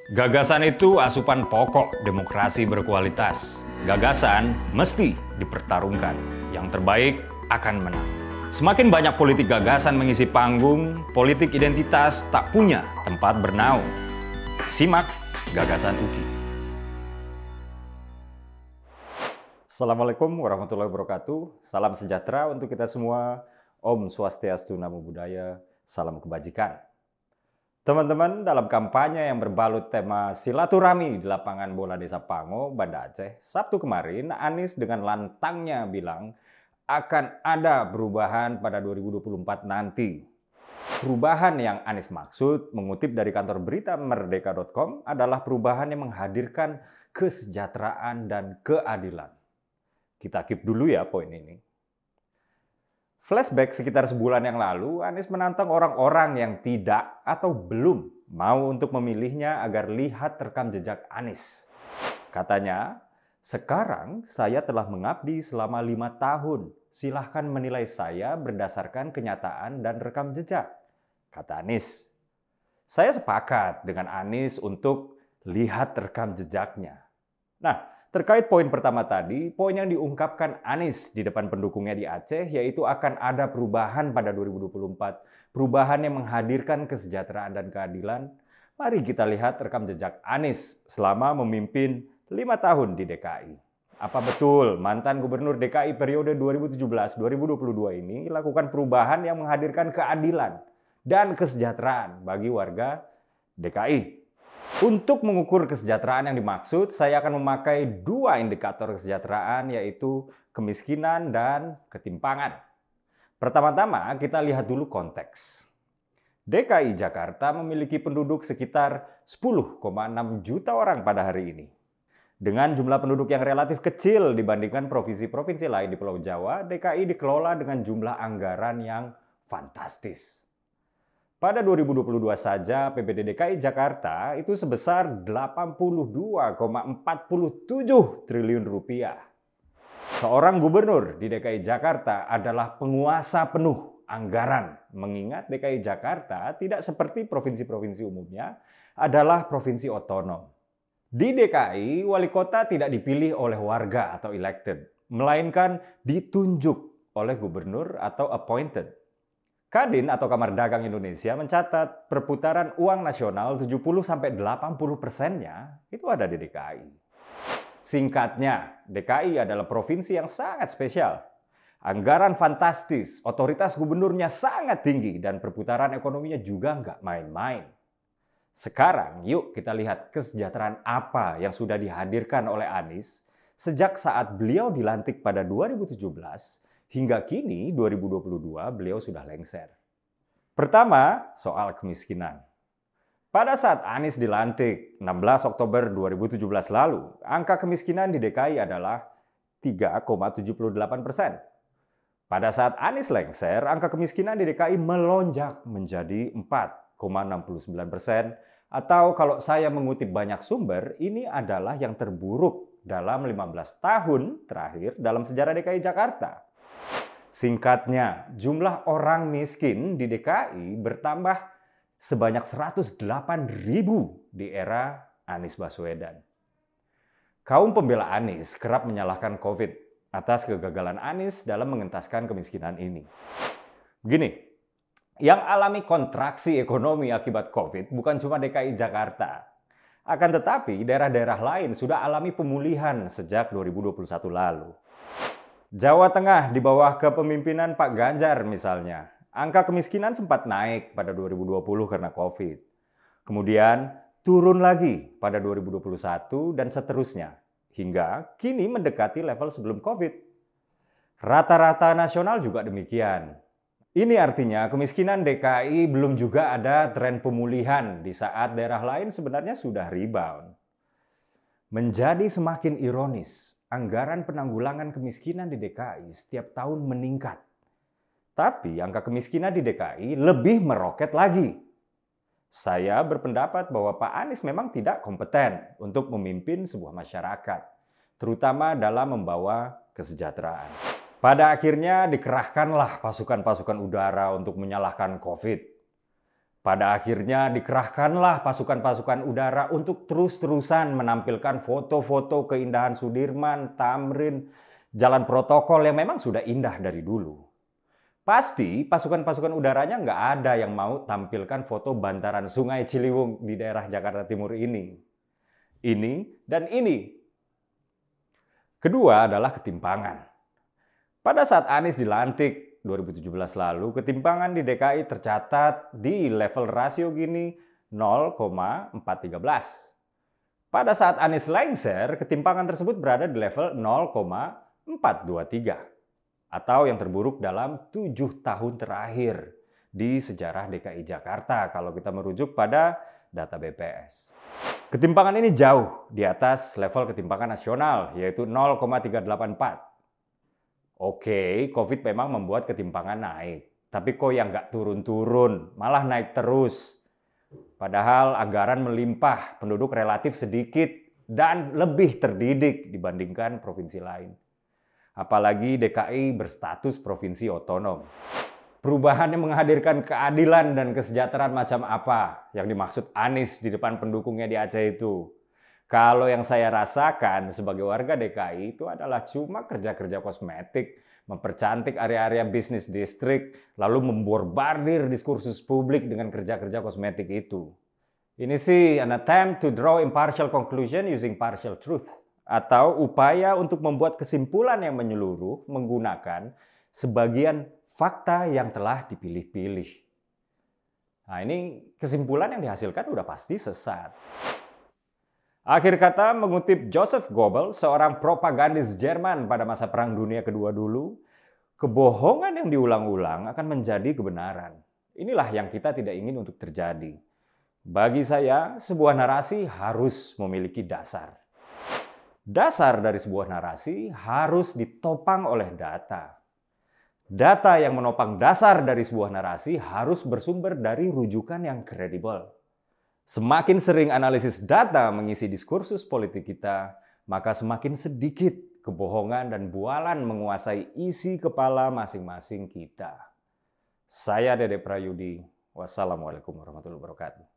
Gagasan itu asupan pokok demokrasi berkualitas. Gagasan mesti dipertarungkan. Yang terbaik akan menang. Semakin banyak politik gagasan mengisi panggung, politik identitas tak punya tempat bernaung. Simak Gagasan UKI. Assalamualaikum warahmatullahi wabarakatuh. Salam sejahtera untuk kita semua. Om Swastiastu, Namo Buddhaya. Salam kebajikan. Teman-teman, dalam kampanye yang berbalut tema silaturahmi di lapangan bola Desa Pango, Banda Aceh, Sabtu kemarin, Anies dengan lantangnya bilang akan ada perubahan pada 2024 nanti. Perubahan yang Anies maksud, mengutip dari kantor berita merdeka.com, adalah perubahan yang menghadirkan kesejahteraan dan keadilan. Kita keep dulu ya poin ini. Flashback sekitar sebulan yang lalu, Anies menantang orang-orang yang tidak atau belum mau untuk memilihnya agar lihat rekam jejak Anies. Katanya, sekarang saya telah mengabdi selama 5 tahun. Silahkan menilai saya berdasarkan kenyataan dan rekam jejak, kata Anies. Saya sepakat dengan Anies untuk lihat rekam jejaknya. Nah, terkait poin pertama tadi, poin yang diungkapkan Anies di depan pendukungnya di Aceh yaitu akan ada perubahan pada 2024, perubahan yang menghadirkan kesejahteraan dan keadilan. Mari kita lihat rekam jejak Anies selama memimpin 5 tahun di DKI. Apa betul mantan Gubernur DKI periode 2017-2022 ini lakukan perubahan yang menghadirkan keadilan dan kesejahteraan bagi warga DKI? Untuk mengukur kesejahteraan yang dimaksud, saya akan memakai 2 indikator kesejahteraan, yaitu kemiskinan dan ketimpangan. Pertama-tama, kita lihat dulu konteks. DKI Jakarta memiliki penduduk sekitar 10,6 juta orang pada hari ini. Dengan jumlah penduduk yang relatif kecil dibandingkan provinsi-provinsi lain di Pulau Jawa, DKI dikelola dengan jumlah anggaran yang fantastis. Pada 2022 saja, APBD DKI Jakarta itu sebesar 82,47 triliun rupiah. Seorang gubernur di DKI Jakarta adalah penguasa penuh anggaran, mengingat DKI Jakarta tidak seperti provinsi-provinsi umumnya adalah provinsi otonom. Di DKI, wali kota tidak dipilih oleh warga atau elected, melainkan ditunjuk oleh gubernur atau appointed. Kadin atau Kamar Dagang Indonesia mencatat perputaran uang nasional 70-80%-nya itu ada di DKI. Singkatnya, DKI adalah provinsi yang sangat spesial. Anggaran fantastis, otoritas gubernurnya sangat tinggi, dan perputaran ekonominya juga nggak main-main. Sekarang, yuk kita lihat kesejahteraan apa yang sudah dihadirkan oleh Anies sejak saat beliau dilantik pada 2017 hingga kini 2022 beliau sudah lengser. Pertama, soal kemiskinan. Pada saat Anies dilantik 16 Oktober 2017 lalu, angka kemiskinan di DKI adalah 3,78%. Pada saat Anies lengser, angka kemiskinan di DKI melonjak menjadi 4,69%, atau kalau saya mengutip banyak sumber, ini adalah yang terburuk dalam 15 tahun terakhir dalam sejarah DKI Jakarta. Singkatnya, jumlah orang miskin di DKI bertambah sebanyak 108.000 di era Anies Baswedan. Kaum pembela Anies kerap menyalahkan COVID atas kegagalan Anies dalam mengentaskan kemiskinan ini. Begini, yang alami kontraksi ekonomi akibat COVID bukan cuma DKI Jakarta. Akan tetapi, daerah-daerah lain sudah alami pemulihan sejak 2021 lalu. Jawa Tengah di bawah kepemimpinan Pak Ganjar misalnya, angka kemiskinan sempat naik pada 2020 karena COVID. Kemudian turun lagi pada 2021 dan seterusnya, hingga kini mendekati level sebelum COVID. Rata-rata nasional juga demikian. Ini artinya kemiskinan DKI belum juga ada tren pemulihan di saat daerah lain sebenarnya sudah rebound. Menjadi semakin ironis, anggaran penanggulangan kemiskinan di DKI setiap tahun meningkat. Tapi angka kemiskinan di DKI lebih meroket lagi. Saya berpendapat bahwa Pak Anies memang tidak kompeten untuk memimpin sebuah masyarakat, terutama dalam membawa kesejahteraan. Pada akhirnya dikerahkanlah pasukan-pasukan udara untuk menyalahkan COVID. Pada akhirnya dikerahkanlah pasukan-pasukan udara untuk terus-terusan menampilkan foto-foto keindahan Sudirman, Tamrin, jalan protokol yang memang sudah indah dari dulu. Pasti pasukan-pasukan udaranya nggak ada yang mau tampilkan foto bantaran Sungai Ciliwung di daerah Jakarta Timur ini. Ini dan ini. Kedua adalah ketimpangan. Pada saat Anies dilantik 2017 lalu, ketimpangan di DKI tercatat di level rasio gini 0,413. Pada saat Anies lengser, ketimpangan tersebut berada di level 0,423. Atau yang terburuk dalam 7 tahun terakhir di sejarah DKI Jakarta kalau kita merujuk pada data BPS. Ketimpangan ini jauh di atas level ketimpangan nasional, yaitu 0,384. Oke, COVID memang membuat ketimpangan naik. Tapi kok yang nggak turun-turun, malah naik terus. Padahal anggaran melimpah, penduduk relatif sedikit, dan lebih terdidik dibandingkan provinsi lain. Apalagi DKI berstatus provinsi otonom. Perubahan yang menghadirkan keadilan dan kesejahteraan macam apa yang dimaksud Anies di depan pendukungnya di Aceh itu? Kalau yang saya rasakan sebagai warga DKI itu adalah cuma kerja-kerja kosmetik, mempercantik area-area bisnis distrik, lalu memborbardir diskursus publik dengan kerja-kerja kosmetik itu. Ini sih an attempt to draw impartial conclusion using partial truth. Atau upaya untuk membuat kesimpulan yang menyeluruh menggunakan sebagian fakta yang telah dipilih-pilih. Nah, ini kesimpulan yang dihasilkan udah pasti sesat. Akhir kata, mengutip Joseph Goebbels, seorang propagandis Jerman pada masa Perang Dunia Kedua dulu, kebohongan yang diulang-ulang akan menjadi kebenaran. Inilah yang kita tidak ingin untuk terjadi. Bagi saya, sebuah narasi harus memiliki dasar. Dasar dari sebuah narasi harus ditopang oleh data. Data yang menopang dasar dari sebuah narasi harus bersumber dari rujukan yang kredibel. Semakin sering analisis data mengisi diskursus politik kita, maka semakin sedikit kebohongan dan bualan menguasai isi kepala masing-masing kita. Saya Dede Prayudi. Wassalamualaikum warahmatullahi wabarakatuh.